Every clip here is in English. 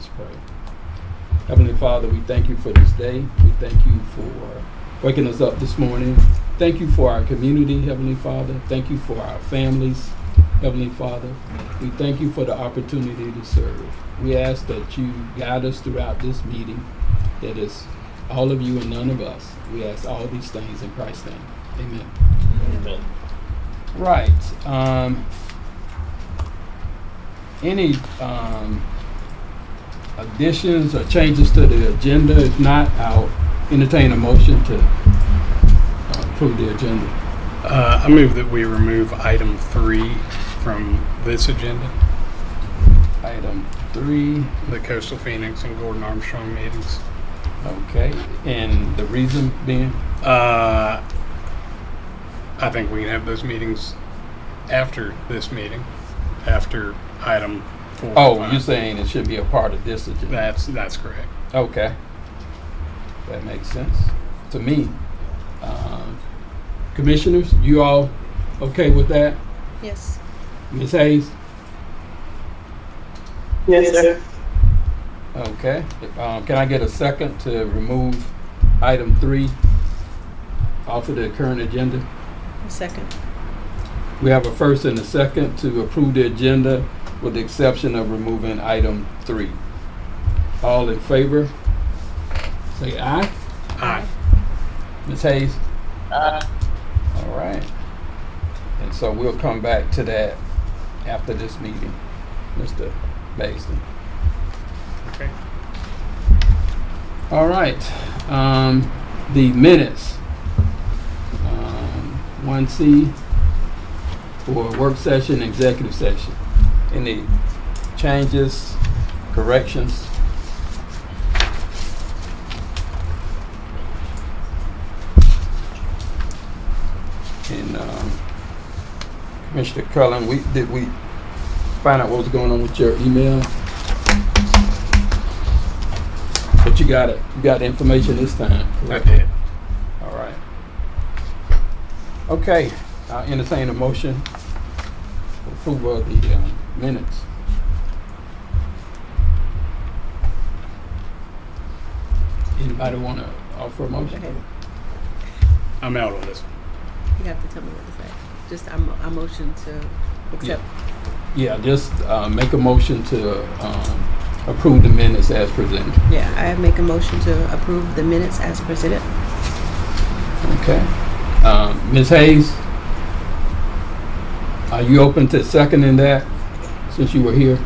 Let's pray. Heavenly Father, we thank you for this day. We thank you for waking us up this morning. Thank you for our community, Heavenly Father. Thank you for our families, Heavenly Father. We thank you for the opportunity to serve. We ask that you guide us throughout this meeting, that is all of you and none of us. We ask all these things in Christ's name. Amen. Amen. Right. Any additions or changes to the agenda? If not, I'll entertain a motion to approve the agenda. I move that we remove item 3 from this agenda, Item 3, the Coastal Phoenix and Gordon Armstrong meetings. okay. And the reason being? I think we can have those meetings after this meeting, after item 4. Oh, and you're 5. saying it should be a part of this agenda? That's correct. Okay. That makes sense to me. Commissioners, you all okay with that? Yes. Ms. Hayes? Yes, sir. Okay. Can I get a second to remove item 3 off of the current agenda? Second. We have a first and a second to approve the agenda with the exception of removing item 3. All in favor? Say aye. Aye. Ms. Hayes? Aye. All right. And so we'll come back to that after this meeting, Mr. Baston. Okay. All right. The minutes. 1C for work session, executive session. Any changes, corrections? And Commissioner Cullen, did we find out what was going on with your email? But you got it. You got the information this time. I correct? did. All right. Okay. I'll entertain a motion for approval of the minutes. Anybody want to offer a motion? Okay. I'm out on this one. You have to tell me what to say. Just I motion to accept. Yeah, just make a motion to approve the minutes as presented. Yeah, I make a motion to approve the minutes as presented. Okay. Ms. Hayes, are you open to seconding that since you were here?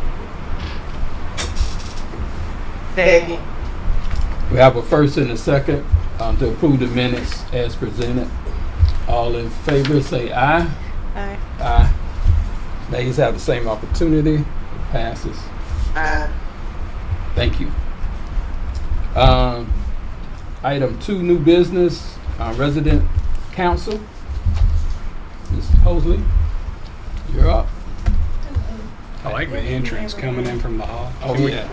Second. We have a first and a second to approve the minutes as presented. All in favor say aye. Aye. Aye. Nays have the same opportunity. It passes. Aye. Thank you. Item 2, new business, resident council. Ms. Hosley, you're up. I like the entrance coming in from the hall. Oh, Can we- yeah.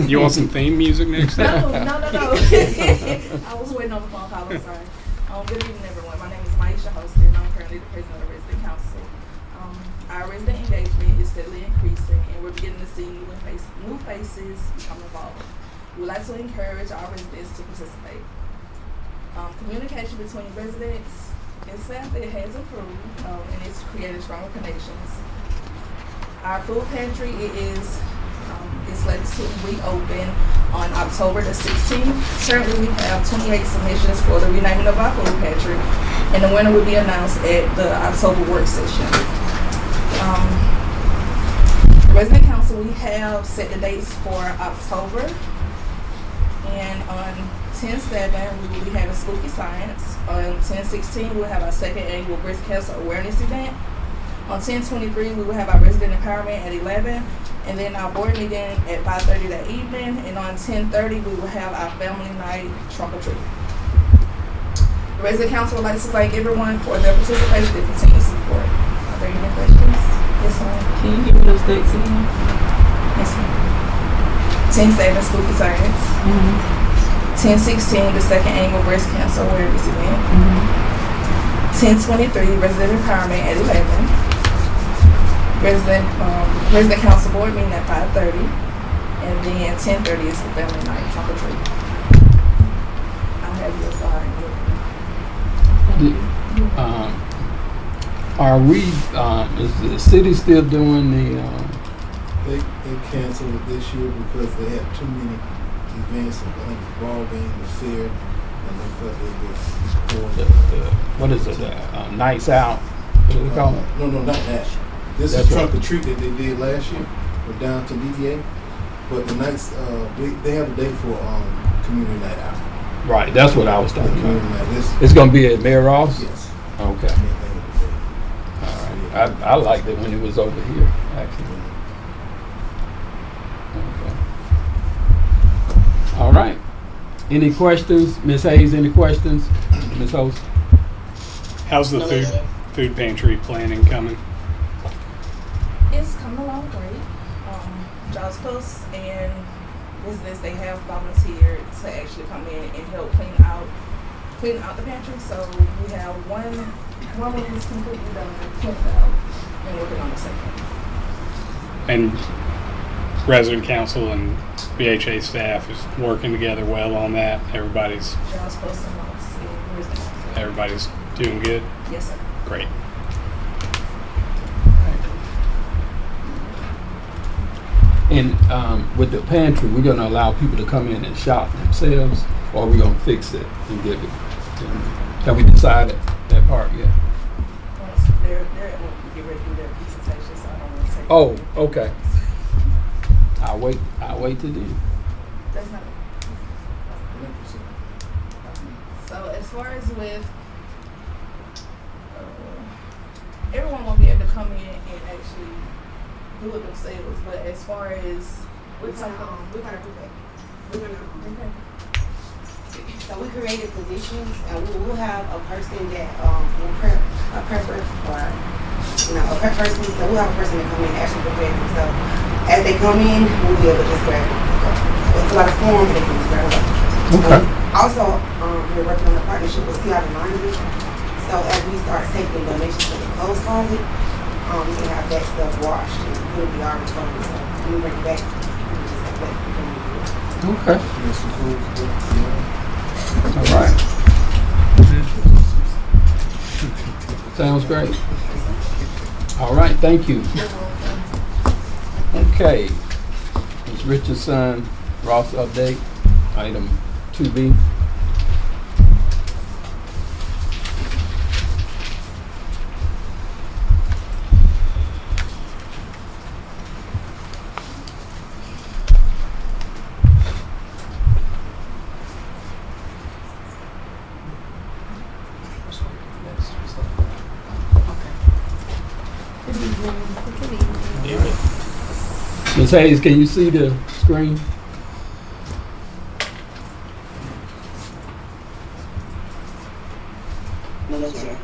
You want some theme music next time? No. I was waiting on the phone call, I'm sorry. Good evening, everyone. My name is Maisha Hosted, and I'm currently the president of the Resident Council. Our resident engagement is steadily increasing, and we're beginning to see new faces become involved. We would like to encourage our residents to participate. Communication between residents and staff, it has improved, and it's created stronger connections. Our food pantry is slated to reopen on October the 16th. Currently, we have 28 submissions for the renaming of our food pantry, and the winner will be announced at the October work session. The Resident Council, we have set the dates for October, and on 10/7, we will be having Spooky Science. On 10/16, we'll have our second annual breast cancer awareness event. On 10/23, we will have our resident empowerment at 11, and then our board meeting at 5:30 that evening. And on 10:30, we will have our family night trunk or treat. The Resident Council would like to thank everyone for their participation and continued support. Are there any questions? Yes, ma'am. Can you give me those dates again? Yes, ma'am. 10/7, Spooky Science. 10/16, the second annual breast cancer awareness event. 10/23, resident empowerment at 11. Resident Council board meeting at 5:30. And then 10:30 is the family night trunk or treat. I'll have your flyer and Are we, is the city still doing the, They canceled it this year because they had too many events, like the ball game, the fair, and they felt they was what is it, nights out? What do they call it? No, not that. This That's is right. trunk or treat that they did last year with downtown DDA. But the nights, they have a date for community night out. Right, that's what I was talking Community about. night. This, It's gonna be at Mayor Ross? yes. Okay, all right. I liked it when it was over here, actually. Okay. All right. Any questions? Ms. Hayes, any questions? Ms. Host? How's the No, food sir. food pantry planning coming? it's coming along great. Jaws Post and residents, they have volunteered to actually come in and help clean out the pantry. So we have one room is completely done, cleaned out, and working on the second. And resident council and BHA staff is working together well on that. Everybody's Jaws Post and Ross and residents. everybody's doing good. Yes, sir. Great. And with the pantry, we're gonna allow people to come in and shop themselves, or we're gonna fix it and give it? Have we decided that part yet? Once they're get ready to do their presentation, so I don't want to say. Oh, okay. I'll wait till then. That's not. So as far as with, everyone won't be able to come in and actually do it themselves, but as far as We're gonna do that. We're gonna, okay. so we created positions, and we'll have a person that, will prep, a prepper, or, a prep person, so we'll have a person that come in and actually prepare them. So as they come in, we'll be able to just grab them. It's a lot of forms, they can just grab them. Okay. Also, we're working on a partnership with Seattle Laundry. So as we start taking donations to the clothes closet, we can have that stuff washed and it'll be already covered. So when we bring it back, we can just let people know. Okay. Yes, of course, All right. Sounds great. All right, thank you. Okay. Ms. Richardson, Ross update, item 2B. Ms. Hayes, can you see the screen? No, sir.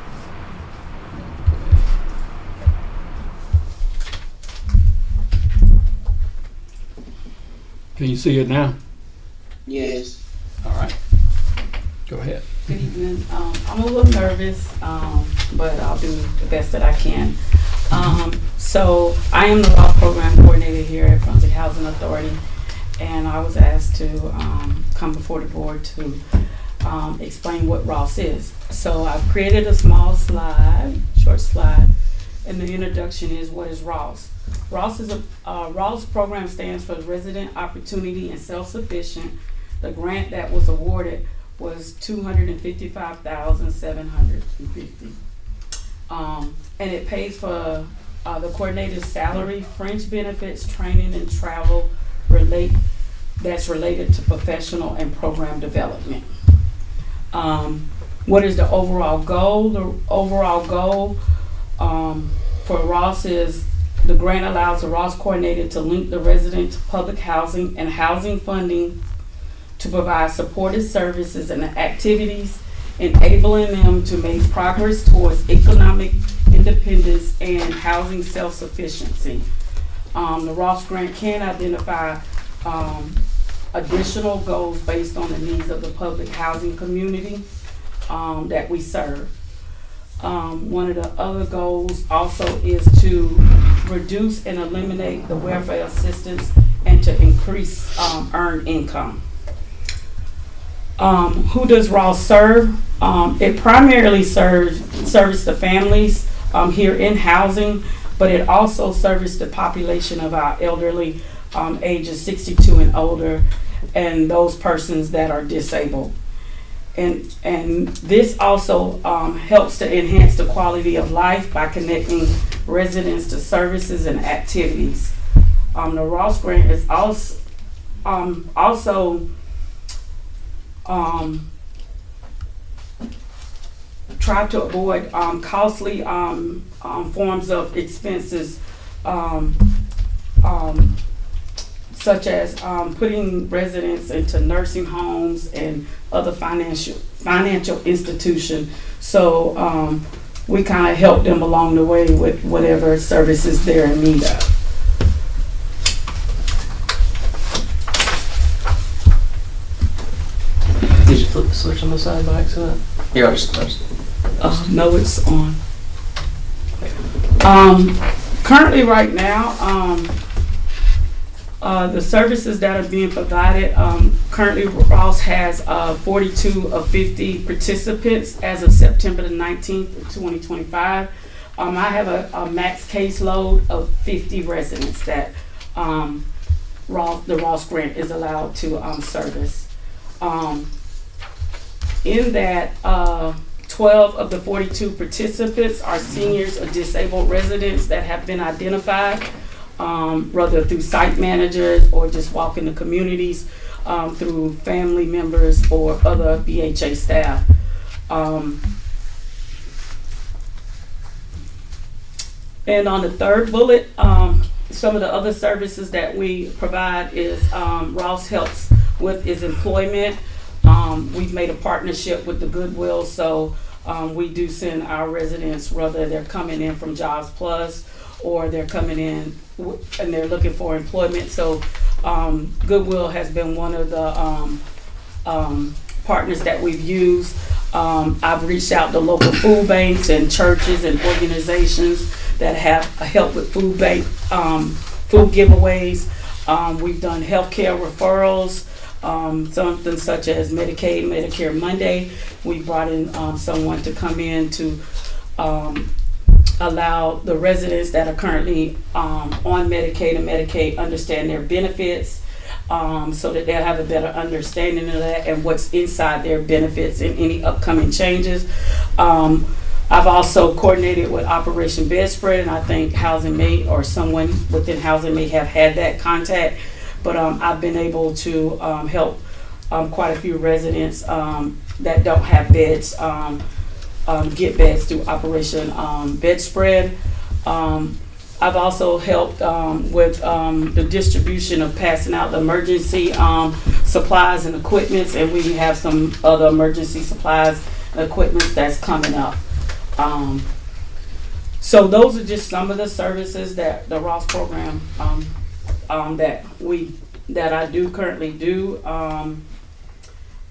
Can you see it now? Yes. All right. Go ahead. Good evening. I'm a little nervous, but I'll do the best that I can. So I am the law program coordinator here at Brunswick Housing Authority, and I was asked to come before the board to explain what Ross is. So I've created a small slide, short slide, and the introduction is, what is Ross? Ross is Ross program stands for Resident Opportunity and Self-Sufficient. The grant that was awarded was $255,750. And it pays for the coordinator's salary, fringe benefits, training, and travel that's related to professional and program development. What is the overall goal? The overall goal for Ross is the grant allows the Ross coordinator to link the resident to public housing and housing funding to provide supportive services and activities, enabling them to make progress towards economic independence and housing self-sufficiency. The Ross grant can identify additional goals based on the needs of the public housing community that we serve. One of the other goals also is to reduce and eliminate the welfare assistance and to increase earned income. Who does Ross serve? It primarily serves the families here in housing, but it also serves the population of our elderly, ages 62 and older, and those persons that are disabled. And this also helps to enhance the quality of life by connecting residents to services and activities. The Ross Grant is also try to avoid costly forms of expenses, such as putting residents into nursing homes and other financial institutions. So we kind of help them along the way with whatever services they're in need of. Did you flip the switch on the side by accident? Yeah, I just No, it's on. Currently, right now, the services that are being provided, currently Ross has 42 of 50 participants as of September the 19th of 2025. I have a max caseload of 50 residents that the Ross Grant is allowed to service. In that, 12 of the 42 participants are seniors or disabled residents that have been identified, whether through site managers or just walking the communities, through family members or other BHA staff. And on the third bullet, some of the other services that we provide is Ross helps with is employment. We've made a partnership with the Goodwill, so we do send our residents, whether they're coming in from Jobs Plus or they're coming in and they're looking for employment. So Goodwill has been one of the partners that we've used. I've reached out to local food banks and churches and organizations that have help with food giveaways. We've done healthcare referrals. Something such as Medicaid, Medicare Monday. We brought in someone to come in to allow the residents that are currently on Medicaid and Medicaid understand their benefits, so that they'll have a better understanding of that and what's inside their benefits and any upcoming changes. I've also coordinated with Operation Bedspread, and I think Housing May or someone within Housing may have had that contact. But I've been able to help quite a few residents that don't have beds get beds through Operation Bedspread. I've also helped with the distribution of passing out the emergency supplies and equipments, and we have some other emergency supplies and equipment that's coming up. So those are just some of the services that the Ross program that I do currently do,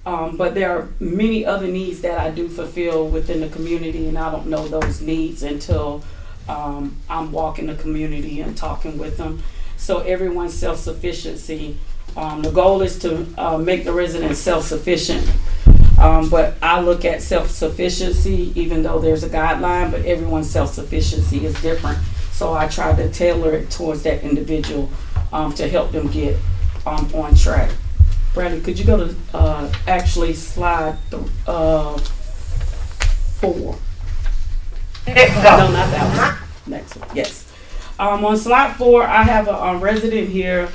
but there are many other needs that I do fulfill within the community, and I don't know those needs until I'm walking the community and talking with them. So everyone's self-sufficiency, the goal is to make the residents self-sufficient, but I look at self-sufficiency, even though there's a guideline, but everyone's self-sufficiency is different. So I try to tailor it towards that individual to help them get on track. Bradley, could you go to actually slide 4? No, not that one. Next one. Yes. On slide 4, I have a resident here.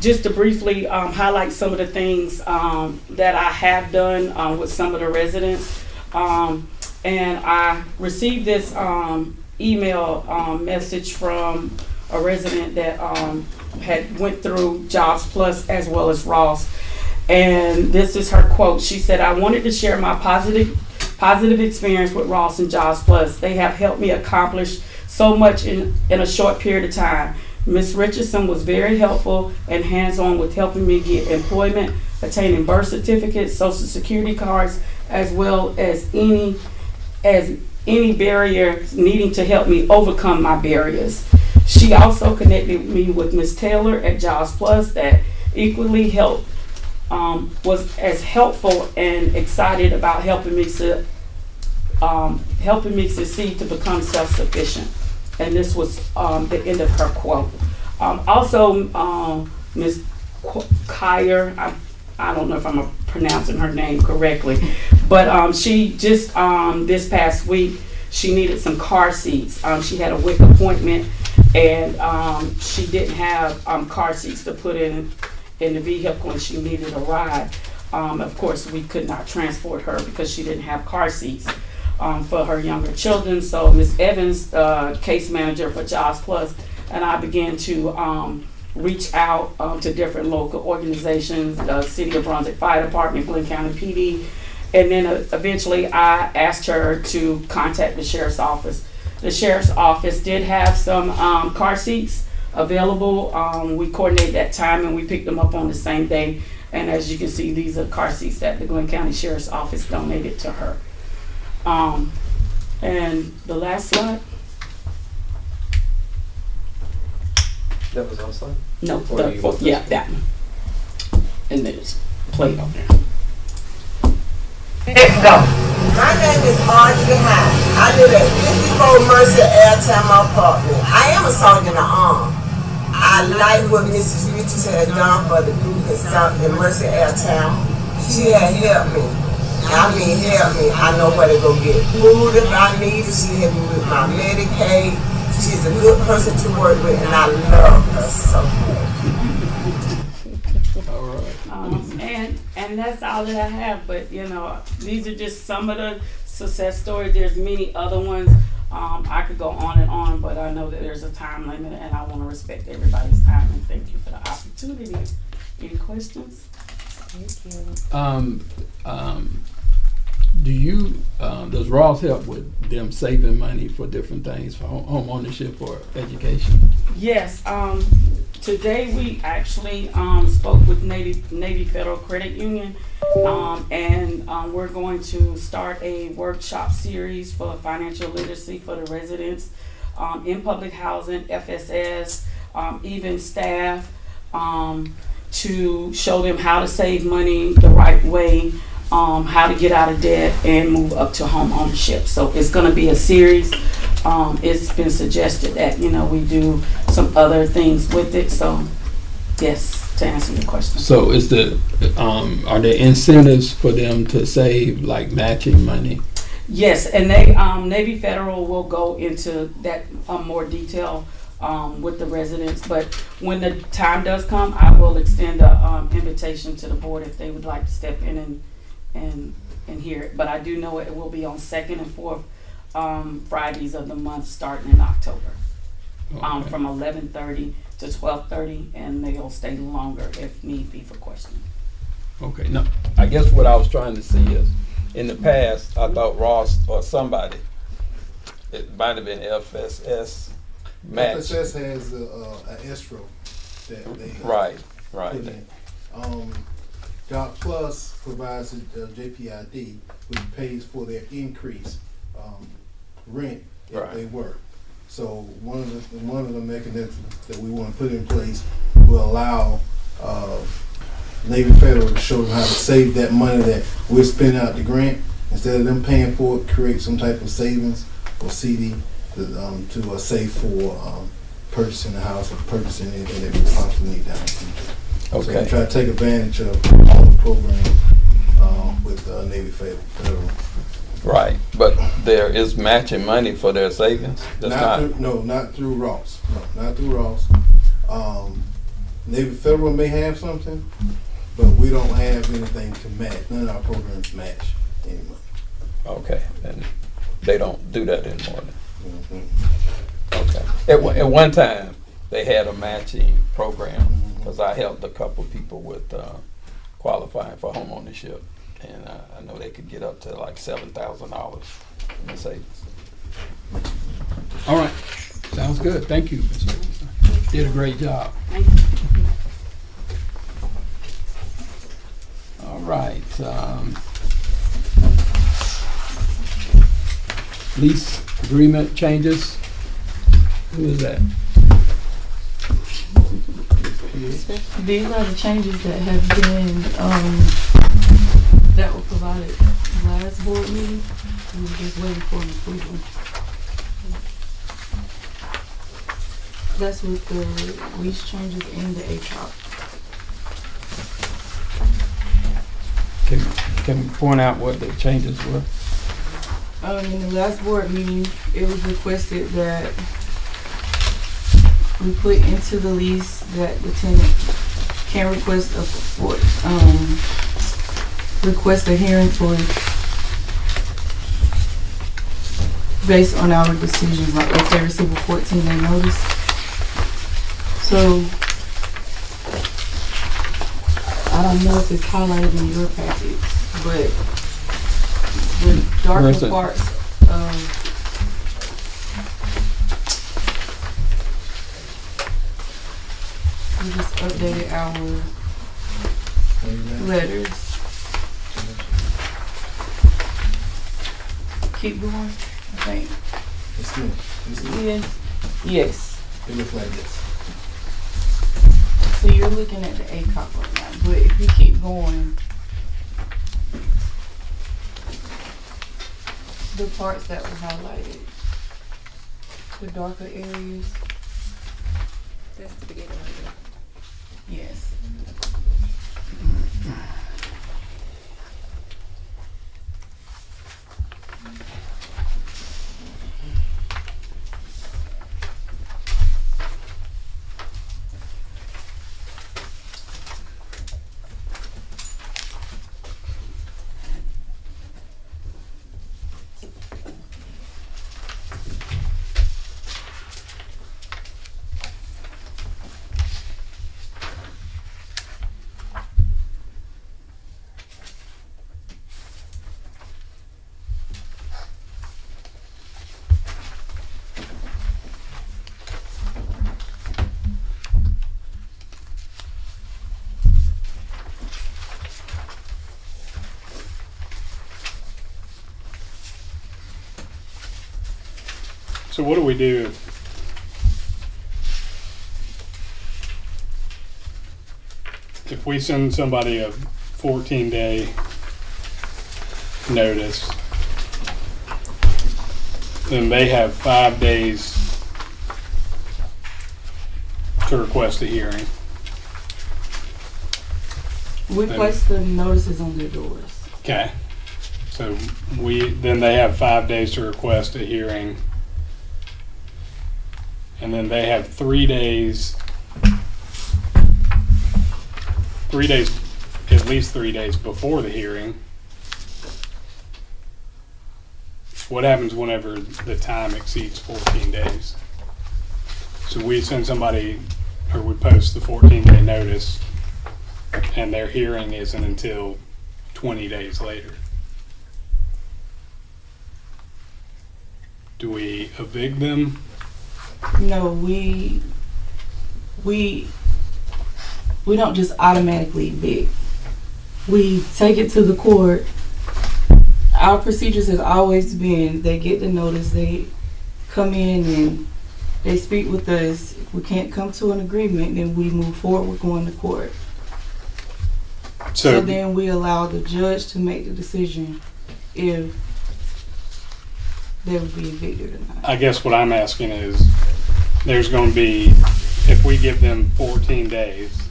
Just to briefly highlight some of the things that I have done with some of the residents. And I received this email message from a resident that had went through Jobs Plus as well as Ross. And this is her quote. She said, "I wanted to share my positive experience with Ross and Jobs Plus. They have helped me accomplish so much in a short period of time. Ms. Richardson was very helpful and hands-on with helping me get employment, attaining birth certificates, social security cards, as well as any barrier needing to help me overcome my barriers. She also connected me with Miss Taylor at Jobs Plus that equally was as helpful and excited about helping me succeed to become self-sufficient. And this was the end of her quote. Also, Ms. Kyer, I don't know if I'm pronouncing her name correctly, but she just this past week, she needed some car seats. She had a WIC appointment, and she didn't have car seats to put in the vehicle, and she needed a ride. Of course, we could not transport her because she didn't have car seats for her younger children. So Ms. Evans, case manager for Jobs Plus, and I began to reach out to different local organizations, the City of Brunswick Fire Department, Glenn County PD, and then eventually I asked her to contact the Sheriff's Office. The Sheriff's Office did have some car seats available. We coordinated that time and we picked them up on the same day. And as you can see, these are car seats that the Glenn County Sheriff's Office donated to her. And the last slide. That was on slide? No, Or you want yeah, this? that one. And then it's played on there. Let's go. My name is Marjorie High. I live at 54 Mercy Airtime Apartment. I am a sergeant of arms. I like what Mrs. Richards had done for the group in Mercy Airtime. She had helped me. I mean, helped me. I know where to go get food if I need it. She helped me with my Medicaid. She's a good person to work with, and I love her so much. All right. And that's all that I have. But you know, these are just some of the success stories. There's many other ones. I could go on and on, but I know that there's a time limit, and I want to respect everybody's time. And thank you for the opportunity. Any questions? Thank you. Does Ross help with them saving money for different things for home ownership or education? Yes. Today we actually spoke with Navy Federal Credit Union, and we're going to start a workshop series for financial literacy for the residents in public housing, FSS, even staff, to show them how to save money the right way, how to get out of debt and move up to home ownership. So it's going to be a series. It's been suggested that, you know, we do some other things with it. So yes, to answer your question. So are there incentives for them to save, like matching money? Yes, and they Navy Federal will go into that more detail with the residents. But when the time does come, I will extend an invitation to the board if they would like to step in and hear it. But I do know it will be on 2nd and 4th Fridays of the month, starting in October, Okay. from 11:30 to 12:30, and they'll stay longer if need be for questioning. Okay, no, I guess what I was trying to see is, in the past, I thought Ross or somebody, it might have been FSS match. FSS has an escrow that they Right. put in. Job Plus provides JPID, which pays for their increased rent if Right. they work. So one of the mechanisms that we want to put in place will allow Navy Federal to show them how to save that money that we're spending out the grant. Instead of them paying for it, create some type of savings or CD to save for purchasing a house or purchasing anything that we possibly need down the future. So we Okay. try to take advantage of all the programs with Navy Federal. Right, but there is matching money for their savings? That's not. Not through Ross. No, not through Ross. Navy Federal may have something, but we don't have anything to match. None of our programs match any money. Okay, and they don't do that anymore then? Mhm. Okay. At one time, they had a matching program, because I helped a couple people with qualifying for home ownership, and I know they could get up to like $7,000 in savings. All right, sounds good. Thank you, Ms. Richardson. Did a great job. Thank you. All right. Lease agreement changes. Who is that? These are the changes that have been, that were provided last board meeting. We were just waiting for an approval. That's with the lease changes and the ACOP. Can we point out what the changes were? In the last board meeting, it was requested that we put into the lease that the tenant can request a hearing for based on our decisions, like if they receive a 14-day notice. So I don't know if it's highlighted in your package, but the darker parts of we just updated our letters. Keep going, I think. It's good. It's good. Yes. Yes. It looks like this. So you're looking at the ACOP right now, but if you keep going, the parts that were highlighted, the darker areas. That's the beginning right there. Yes. So what do we do if we send somebody a 14-day notice, then they have 5 days to request a hearing? We place the notices on their doors. Okay. So then they have 5 days to request a hearing. And then they have 3 days, at least 3 days before the hearing. What happens whenever the time exceeds 14 days? So we send somebody, or we post the 14-day notice, and their hearing isn't until 20 days later. Do we evict them? No, we don't just automatically evict. We take it to the court. Our procedures has always been they get the notice, they come in and they speak with us. If we can't come to an agreement, then we move forward with going to court. So then we allow the judge to make the decision if they would be evicted or not. I guess what I'm asking is, there's going to be, if we give them 14 days,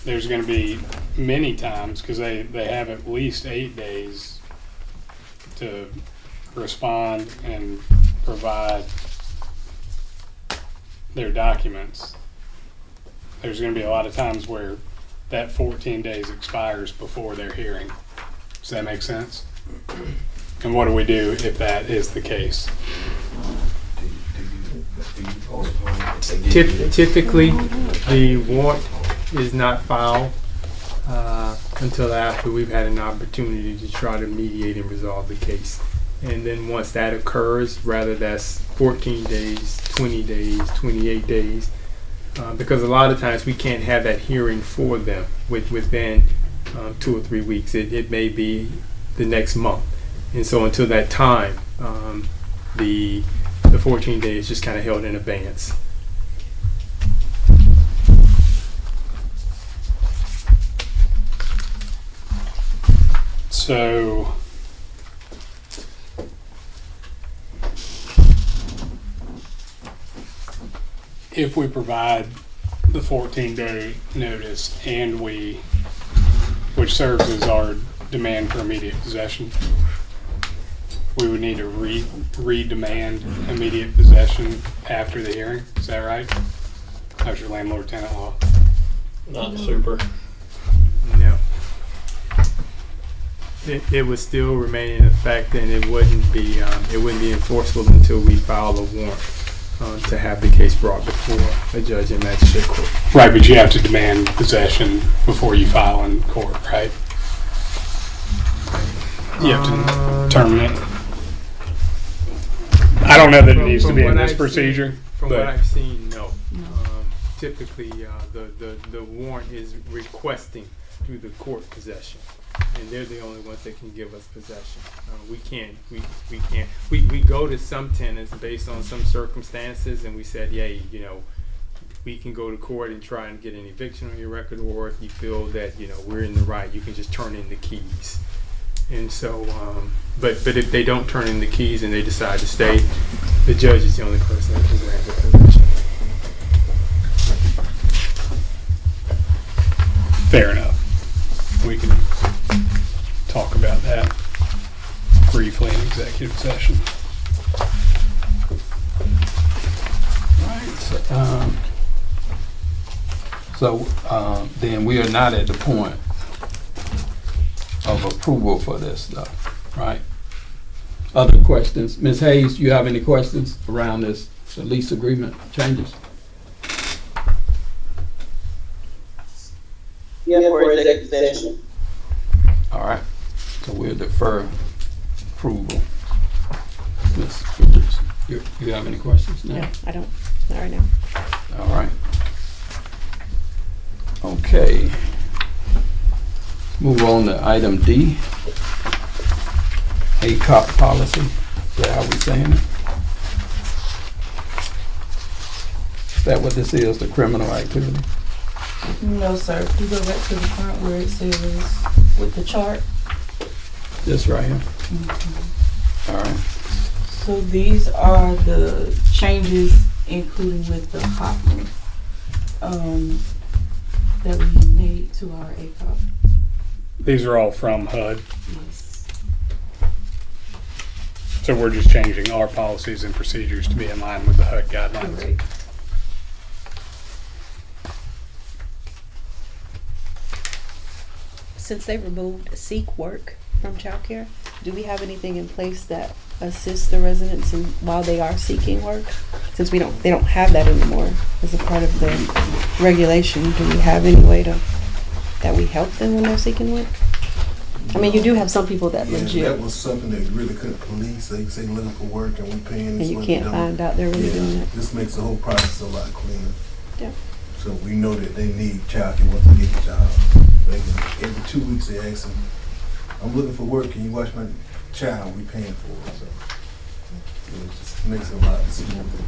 there's going to be many times, because they have at least 8 days to respond and provide their documents. There's going to be a lot of times where that 14 days expires before their hearing. Does that make sense? And what do we do if that is the case? Typically, the warrant is not filed until after we've had an opportunity to try to mediate and resolve the case. And then once that occurs, rather that's 14 days, 20 days, 28 days, because a lot of times we can't have that hearing for them within 2 or 3 weeks. It may be the next month. And so until that time, the 14 days just kind of held in advance. So if we provide the 14-day notice and which serves as our demand for immediate possession, we would need to re-demand immediate possession after the hearing. Is that right? How's your landlord-tenant law? Not super. No. It would still remain in effect, and it wouldn't be enforceable until we file a warrant to have the case brought before a judge in magistrate court. Right, but you have to demand possession before you file in court, right? You have to terminate. I don't know that it needs to be in this procedure. From what I've seen, no. Typically, the warrant is requesting through the court possession, and they're the only ones that can give us possession. We can't. We go to some tenants based on some circumstances, and we said, "Yay, we can go to court and try and get an eviction on your record, or if you feel that we're in the right, you can just turn in the keys." And so, but if they don't turn in the keys and they decide to stay, the judge is the only person that can grant the possession. Fair enough. We can talk about that briefly in executive session. Right. So then we are not at the point of approval for this stuff, right? Other questions? Ms. Hayes, you have any questions around the lease agreement changes? Yeah, for executive session. All right, so we'll defer approval. Ms. Bridges, you have any questions now? No, I don't. Not right now. All right. Okay. Move on to item D. ACOP policy. Is that how we saying it? Is that what this is, the criminal activity? No, sir. You go back to the front where it says with the chart. This right here? All right. So these are the changes, including with the Hoffman, that we made to our ACOP. These are all from HUD, Yes. so we're just changing our policies and procedures to be in line with the HUD guidelines. Correct. Since they removed seek work from childcare, do we have anything in place that assists the residents while they are seeking work? Since they don't have that anymore as a part of the regulation, do we have any way that we help them when they're seeking work? I mean, you do have some people that Yeah, legit, that was something that really couldn't police. They say looking for work and we paying and this. you what can't they don't. find out they're really doing it. This makes the whole process a lot cleaner. Yeah. So we know that they need childcare once they get the job. They can, every 2 weeks they ask them, I'm looking for work, can you watch my child? We paying for it. So it just makes it a lot smoother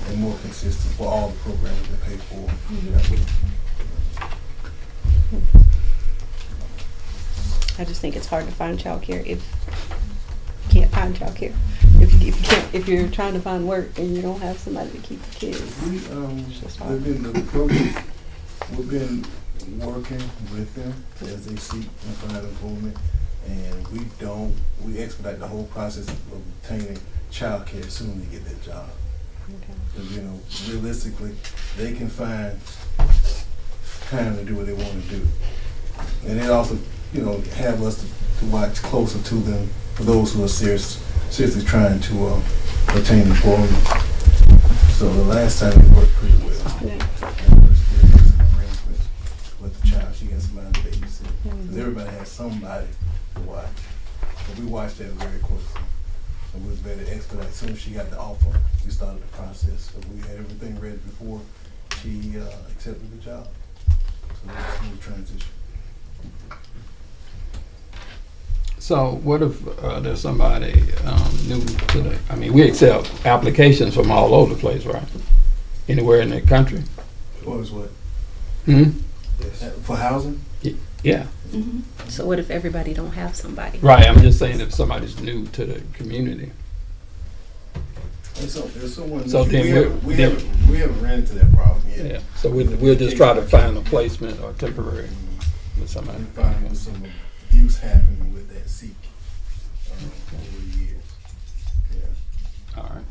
and more consistent for all the programs they pay for. I just think it's hard to find childcare if you can't find childcare. If you're trying to find work and you don't have somebody to keep the kids. We've been working with them as they seek and find employment, and we expedite the whole process of obtaining childcare as soon as they get that job. Because realistically, they can find time to do what they want to do, and they also have us to watch closer to them for those who are seriously trying to obtain employment. So the last time it worked pretty well. With the child, she got somebody to babysit. Because everybody has somebody to watch. But we watched that very closely. And we was ready to expedite. As soon as she got the offer, we started the process. So we had everything ready before she accepted the job. So it was a smooth transition. So what if there's somebody new to the, I mean, we accept applications from all over the place, right? Anywhere in the country? As far as what? Hmm? Yes. For housing? Yeah. So what if everybody don't have somebody? Right, I'm just saying if somebody's new to the community. There's someone, So then we haven't ran into that problem yet. Yeah, so we'll just try to find a placement or temporary with somebody. We find some abuse happening with that seek over the years. Yeah. All right.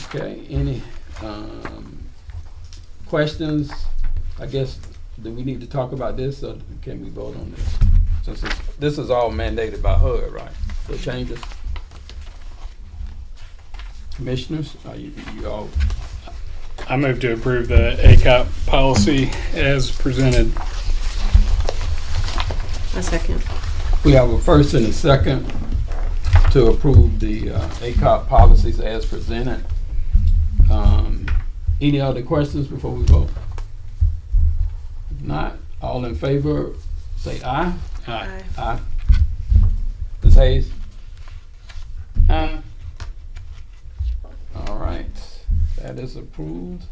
Okay, any questions? I guess, do we need to talk about this or can we vote on this? Since this is all mandated by HUD, right? The changes? Commissioners, are you all? I move to approve the ACOP policy as presented. A second. We have a first and a second to approve the ACOP policies as presented. Any other questions before we vote? If not, all in favor, say aye. Aye. Aye. Ms. Hayes? Aye. All right, that is approved.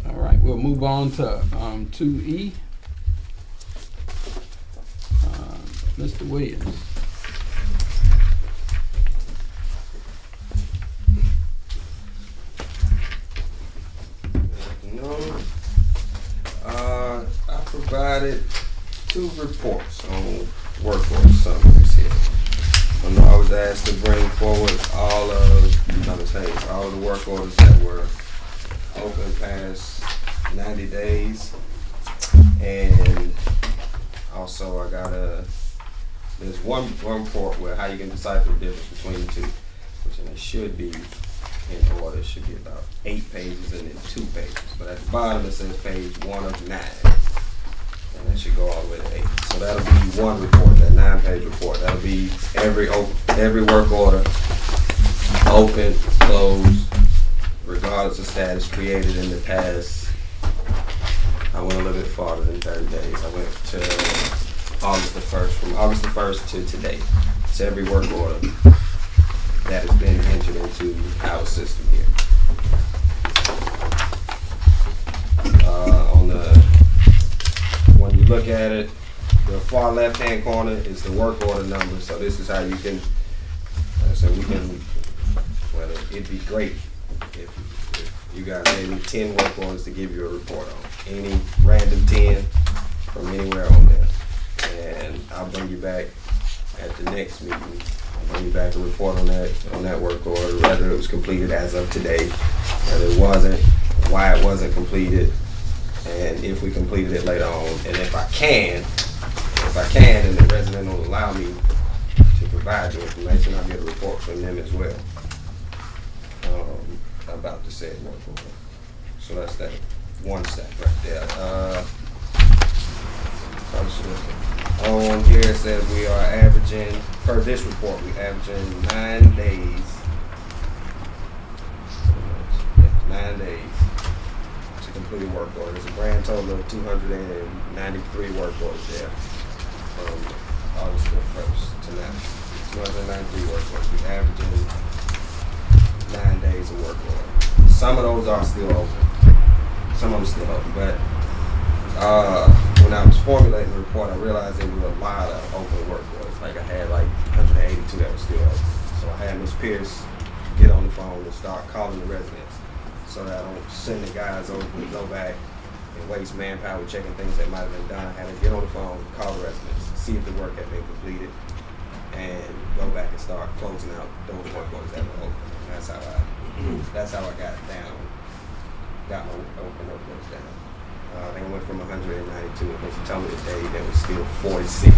All right, we'll move on to 2E. Mr. Williams. I provided 2 reports on work order summaries here. I know I was asked to bring forward all of, all of the work orders that were open past 90 days. And also I got there's one report where how you can decipher the difference between the two, which it should be in order. It should be about 8 pages and then 2 pages. But at the bottom it says page 1 of 9. And that should go all the way to 8. So that'll be one report, that 9-page report. That'll be every work order, open, closed, regardless of status, created in the past. I went a little bit farther than 30 days. I went to August the 1st, from August the 1st to today. It's every work order that has been entered into our system here. When you look at it, the far left-hand corner is the work order number. So this is how you can, well, it'd be great if you guys gave me 10 work orders to give you a report on. Any random 10 from anywhere on there. And I'll bring you back at the next meeting. I'll bring you back a report on that work order, whether it was completed as of today, whether it wasn't, why it wasn't completed, and if we completed it later on. And if I can, and the resident will allow me to provide the information, I'll get a report from them as well about the said work order. So that's that one step right there. On here it says we are averaging, per this report, we're averaging 9 days. 9 days to complete a work order. There's a grand total of 293 work orders there from August the 1st to now. 293 work orders. We're averaging 9 days of work order. Some of those are still open. Some of them still open, but when I was formulating the report, I realized there were a lot of open work orders. Like I had like 182 that were still open. So I had Ms. Pierce get on the phone and start calling the residents so that I don't send the guys over and go back and waste manpower checking things that might have been done. I had to get on the phone, call the residents, see if the work had been completed, and go back and start closing out those work orders that were open. That's how I got it down. Got my open work orders down. They went from 192, and she told me today there was still 46.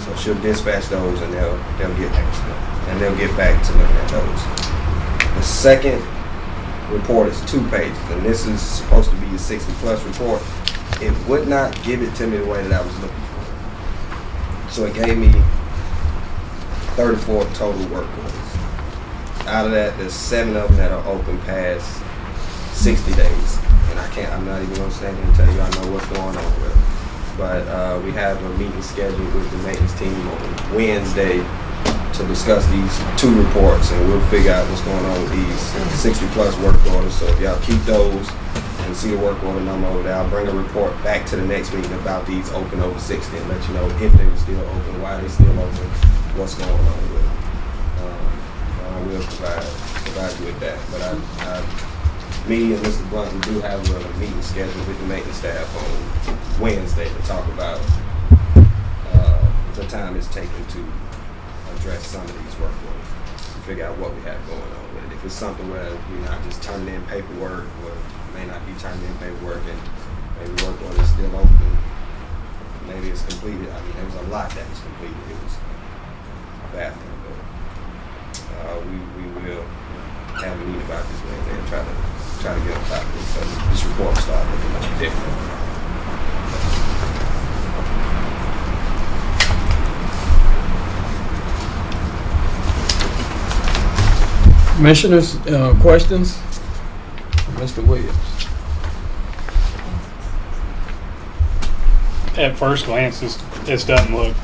So she'll dispatch those, and they'll get back to looking at those. The second report is 2 pages, and this is supposed to be a 60+ report. It would not give it to me the way that I was looking for. So it gave me 34 total work orders. Out of that, there's 7 of them that are open past 60 days. And I'm not even going to stand here and tell you I know what's going on with it. But we have a meeting scheduled with the maintenance team on Wednesday to discuss these 2 reports, and we'll figure out what's going on with these 60+ work orders. So if y'all keep those, and see the work order number over there. I'll bring a report back to the next meeting about these open over 60 and let you know if they were still open, why they're still open, what's going on with them. I will provide you with that. But me and Mr. Blunt, we do have a meeting scheduled with the maintenance staff on Wednesday to talk about the time it's taken to address some of these work orders, to figure out what we have going on with it. If it's something where we're not just turning in paperwork, or may not be turning in paperwork, and maybe work order is still open, maybe it's completed. I mean, there was a lot that was completed. It was a bathroom, but we will have a meeting about this Wednesday and try to get on top of this, so this report will start looking much different. Commissioners, questions? Mr. Williams. At first glance, this doesn't look,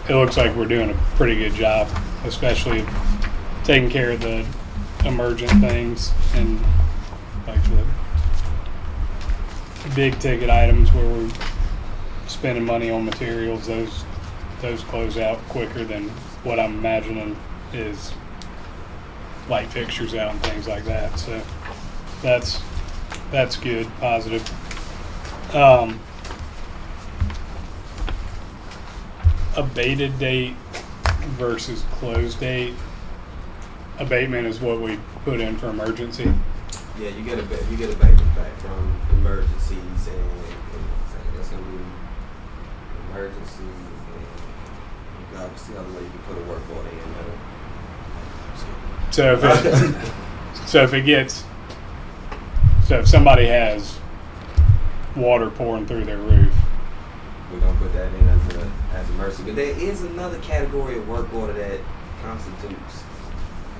it looks like we're doing a pretty good job, especially taking care of the emergent things and like the big ticket items where we're spending money on materials. Those close out quicker than what I'm imagining is light fixtures out and things like that. So that's good, positive. Abated date versus closed date. Abatement is what we put in for emergency. Yeah, you get abatement back from emergencies, and that's gonna be emergency, and obviously the other way you can put a work order in there. So if somebody has water pouring through their roof, we're gonna put that in as emergency. But there is another category of work order that constitutes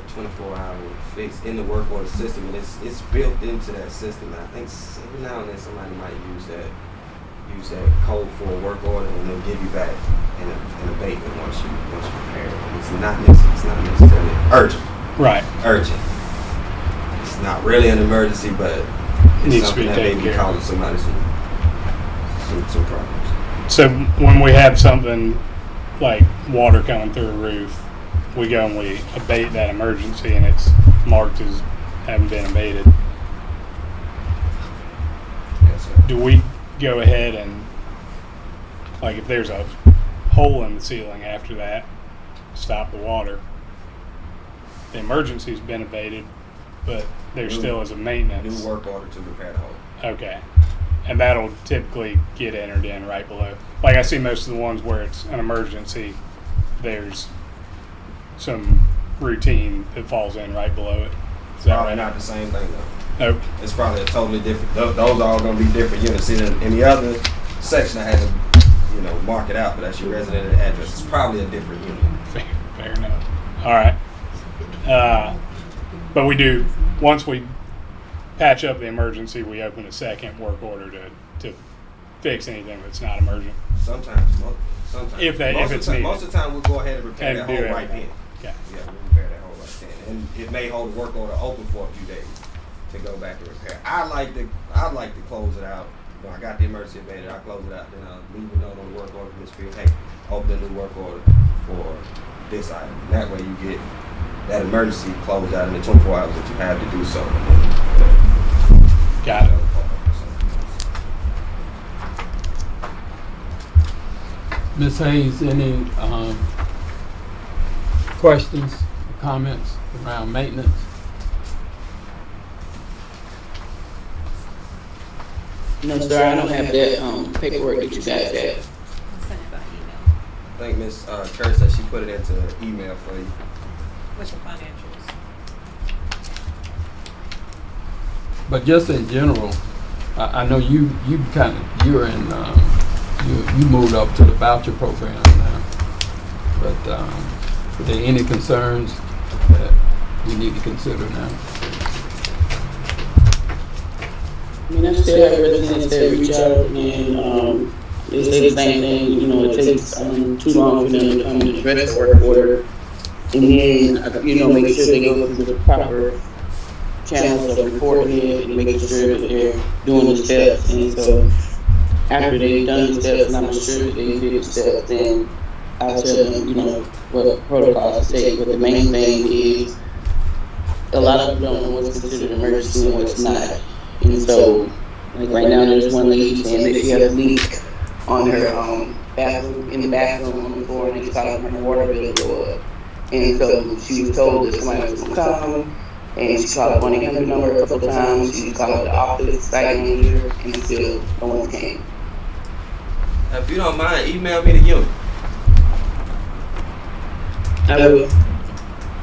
a 24-hour fix in the work order system, and it's built into that system. And I think every now and then somebody might use that code for a work order, and they'll give you back an abatement once you prepare it. It's not necessarily urgent. Right. Urgent. It's not really an emergency, but it's needs something to be that may taken be care of. causing somebody some problems. So when we have something like water coming through a roof, we go and we abate that emergency, and it's marked as having been abated. Yes, sir. Do we go ahead and, like, if there's a hole in the ceiling after that, stop the water? The emergency's been abated, but there still is a maintenance. New work order to repair the hole. Okay. And that'll typically get entered in right below. Like, I see most of the ones where it's an emergency, there's some routine that falls in right below it. Is that Probably right? not the same thing though. Nope. It's probably a totally different. Those are all going to be different units. See, in the other section, I had to, mark it out, but that's your resident address. It's probably a different unit. Fair enough. All right. But we do, once we patch up the emergency, we open a second work order to fix anything that's not emergent. Sometimes. If it's needed. Most of the time, we'll go ahead and repair that hole right then. Okay. Yeah, we'll repair that hole right then. And it may hold the work order open for a few days to go back and repair. I like to close it out. When I got the emergency abated, I close it out, then I'll leave a note on the work order from Ms. Field. Hey, open a new work order for this item. And that way you get that emergency closed out in the 24 hours that you have to do so. Got it. Ms. Hayes, any questions, comments around maintenance? No, sir, I don't have that paperwork that you guys have. I think Ms. Kerr said she put it into email for you. What's your financials? But just in general, I know you moved up to the voucher program now. But are there any concerns that we need to consider now? I mean, I still have residents that reach out and they say the same thing. It takes too long for them to come and address the work order, and then make sure they go through the proper channels of recording it and making sure that they're doing the steps. And so after they've done the steps and I'm sure that they did the steps, then I'll tell them, you know, what protocols to take. But the main thing is a lot of people don't know what's considered an emergency and what's not. And so, like right now, there's one lady saying that she has a leak on her bathroom, in the bathroom on the floor, and it's causing her water bill to go up. And so she was told that somebody was going to come, and she called the 1-800 number a couple of times. She called the office right in here, and still no one came. If you don't mind, email me the unit. I will.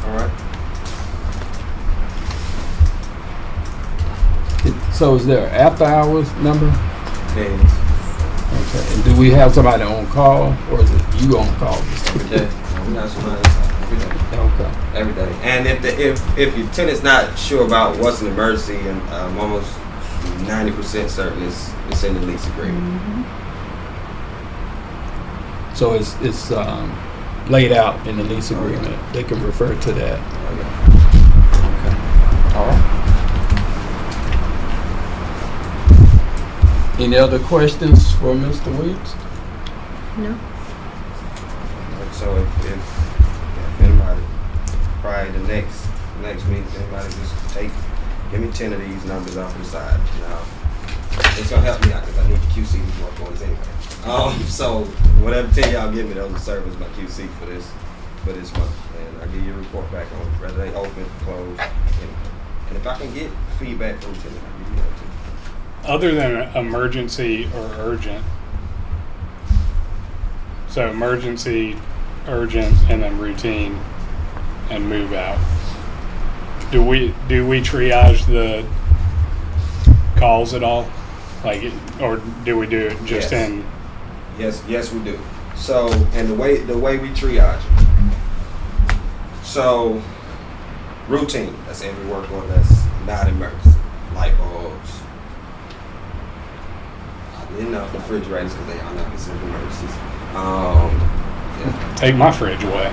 All right. So is there an after hours number? Yes. Okay. And do we have somebody on call, or is it you on call? Every day. We got somebody every day. Okay. Every day. And if your tenant's not sure about what's an emergency, and I'm almost 90% certain it's in the lease agreement. So it's laid out in the lease agreement. They can refer to that. Okay. All right. Any other questions for Mr. Williams? No. So if anybody prior to next meeting, anybody just give me 10 of these numbers off the side. Now it's gonna help me out because I need the QC to work on this anyway. So whatever 10 y'all give me, those will serve as my QC for this month, and I'll give you a report back on whether they open, close, and if I can get feedback from tenant, I'll give you that too. Other than emergency or urgent, so emergency, urgent, and then routine and move out. Do we triage the calls at all? Like, or do we do it just in? Yes, we do. So, and the way we triage it. So, routine. That's every work order that's not emergency. Light bulbs. Refrigerators, because they are not considered emergencies. Yeah. Take my fridge away.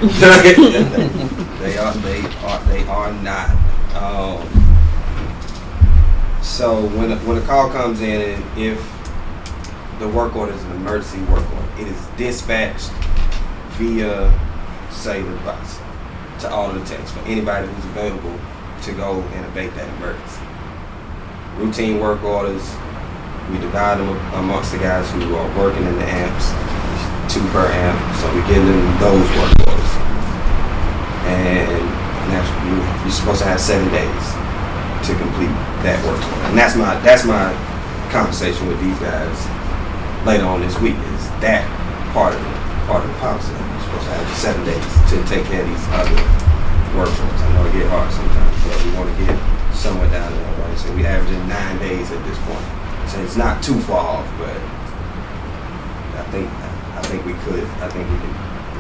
They are not. So when a call comes in, and if the work order is an emergency work order, it is dispatched via cellular device to all of the techs for anybody who's available to go and abate that emergency. Routine work orders, we divide them amongst the guys who are working in the amps, 2 per amp, so we give them those work orders. And you're supposed to have 7 days to complete that work order. And that's my conversation with these guys later on this week, is that part of the policy. You're supposed to have 7 days to take care of these other work orders. I know it get hard sometimes, but we want to get somewhere down there, right? So we averaging 9 days at this point. So it's not too far off, but I think we could. I think we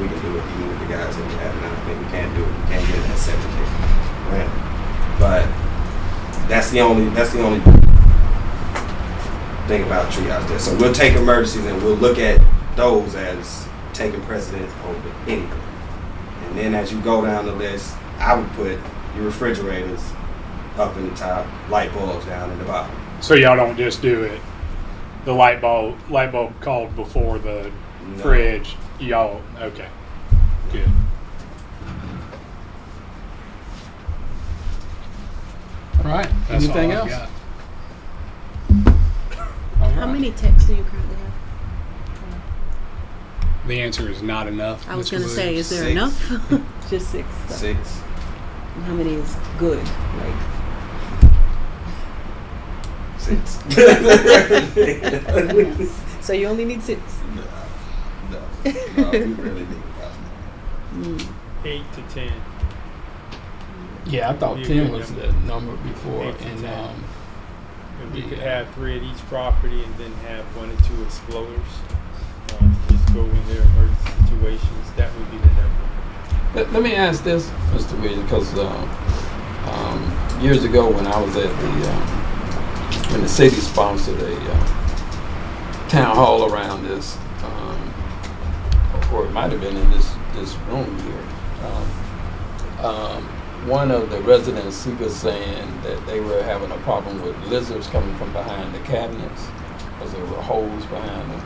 can do it even with the guys that we have now. I think we can do it. We can't get it at 7 days, right? But that's the only thing about triage there. So we'll take emergencies and we'll look at those as taking precedence over anything. And then as you go down the list, I would put your refrigerators up in the top, light bulbs down in the bottom. So y'all don't just do it. The light bulb called before the fridge. Y'all okay? Good. All right. That's Anything all I've else? got. All How right. many techs do you currently have? The answer is not enough. I was Mr. going to say, is there 6. enough? Just 6. So. 6. And how many is good? Like 6. So you only need 6. No, we really need about 8 to 10. Yeah, I thought Yeah, 10 good was number. the number before, 8 to and 10. And we could Yeah. have 3 at each property and then have 1 or 2 exploders to just go in their emergency situations. That would be the number. Let me ask this, Mr. Williams, because years ago when I was at when the city sponsored a town hall around this, or it might have been in this room here, one of the residents, he was saying that they were having a problem with lizards coming from behind the cabinets because there were holes behind them.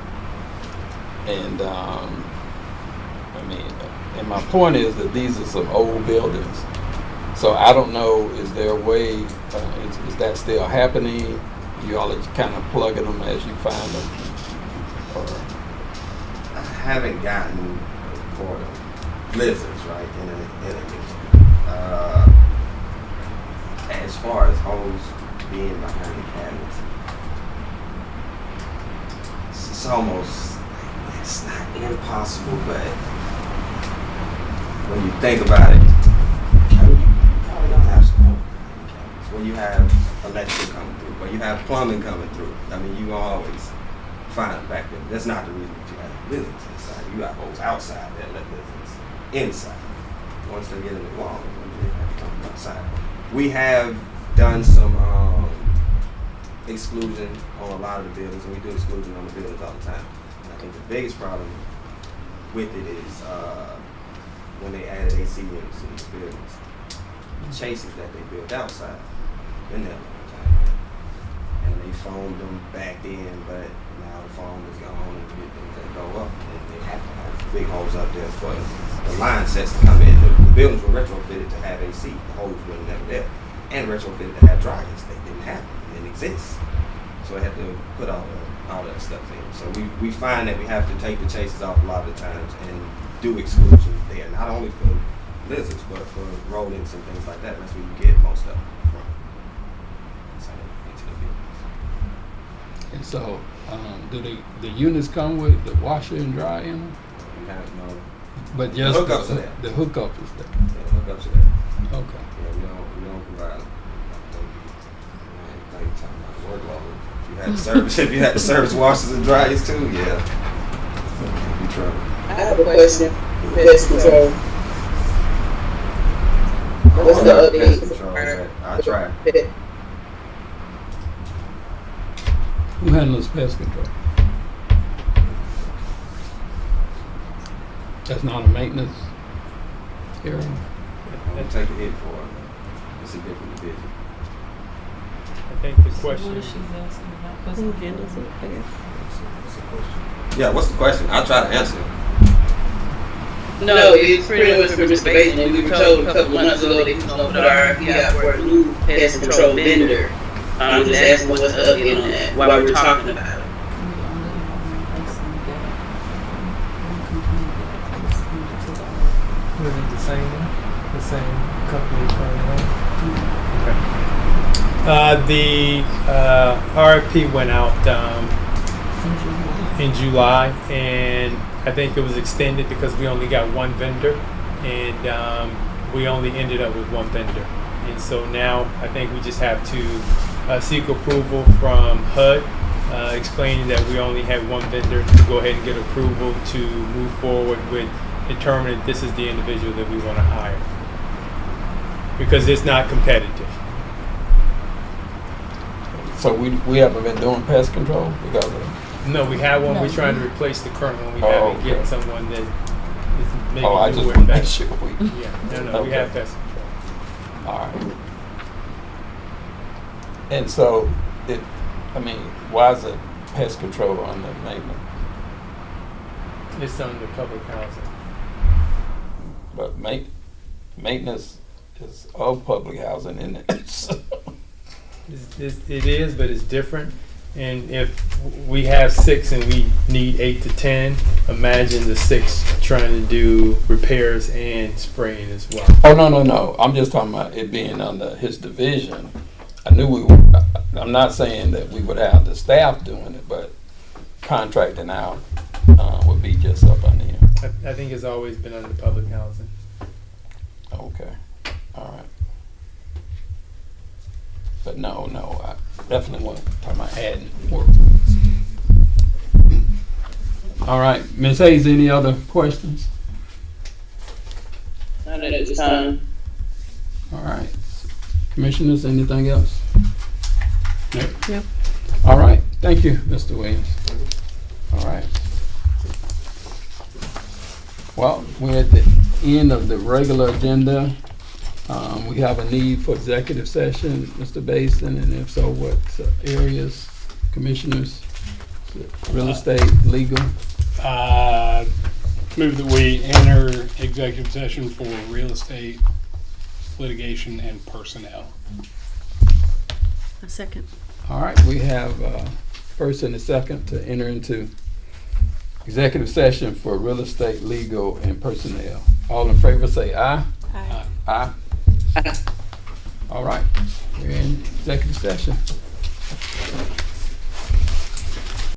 And I mean, and my point is that these are some old buildings. So I don't know, is there a way, is that still happening? You all are kind of plugging them as you find them? Or? I haven't gotten a report of lizards, right, in a as far as holes being behind the cabinets, it's almost, it's not impossible, but when you think about it, you probably don't have some holes behind the cabinets. When you have electrical coming through, or you have plumbing coming through, I mean, you always find them back there. That's not the reason that you have lizards inside. You have holes outside that let lizards inside. Once they get in the wall, they have to come outside. We have done some exclusion on a lot of the buildings, and we do exclusion on the buildings all the time. And I think the biggest problem with it is when they added AC units to these buildings, the chases that they built outside, been there a long time. And they foamed them back in, but now the foam is gone and the things that go up, and they have to have big holes up there for the line sets to come in. The buildings were retrofitted to have AC. The holes were never there. And retrofitted to have dryers. They didn't have them. They didn't exist. So they had to put all that stuff in. So we find that we have to take the chases off a lot of the times and do exclusions there. Not only for lizards, but for rodents and things like that. That's where you get most of them from. Into the buildings. And so, do the units come with the washer and dryer in them? We have no. But just the hookups are there. The hookup is there. Yeah, the hookups are there. Okay. Yeah, we don't provide. Like you're talking about workload. If you had the service washers and dryers too, yeah. You trouble. I have a question. Pest control. What's the update? Pest control. I try. Who handles pest control? That's not a maintenance area? I don't take a hit for it. It's a different division. I think the question. What is she asking about? Who handles it, I guess? Yeah, what's the question? I'll try to answer. No, it's pretty much for Mr. Basin. We were told a couple months ago that he was going to put our RFP out for a new pest control vendor. I'm just asking what's the update on that while we're talking about it. Was it the same one? The same company? Okay. The RFP went out in July, and I think it was extended because we only got one vendor, and we only ended up with one vendor. And so now I think we just have to seek approval from HUD, explaining that we only had one vendor to go ahead and get approval to move forward with determining this is the individual that we want to hire. Because it's not competitive. So we haven't been doing pest control because of. No, we have one. No. We're trying to replace the current one. We Oh, haven't okay. get someone that is maybe I just newer want to and make better. sure we. Yeah, no, we Okay. have pest control. All right. And so, why is it pest control under maintenance? It's under public housing. But maintenance is of public housing, isn't it? So, It is, but it's different. And if we have 6 and we need 8 to 10, imagine the 6 trying to do repairs and spraying as well. oh no! I'm just talking about it being under his division. I knew I'm not saying that we would have the staff doing it, but contracting out would be just up under him. I think it's always been under public housing. Okay, all right. But no, I definitely want to talk about adding work. All right, Ms. Hayes, any other questions? Not at this time. All right. Commissioners, anything else? Nope. Nope. All right, thank you, Mr. Williams. All right. Well, we're at the end of the regular agenda. We have a need for executive session, Mr. Basin, and if so, what areas, commissioners? Real estate, legal? Move that we enter executive session for real estate, litigation, and personnel. A second. All right, we have first and a second to enter into executive session for real estate, legal, and personnel. All in favor say aye. Aye. Aye. All right, we're in executive session.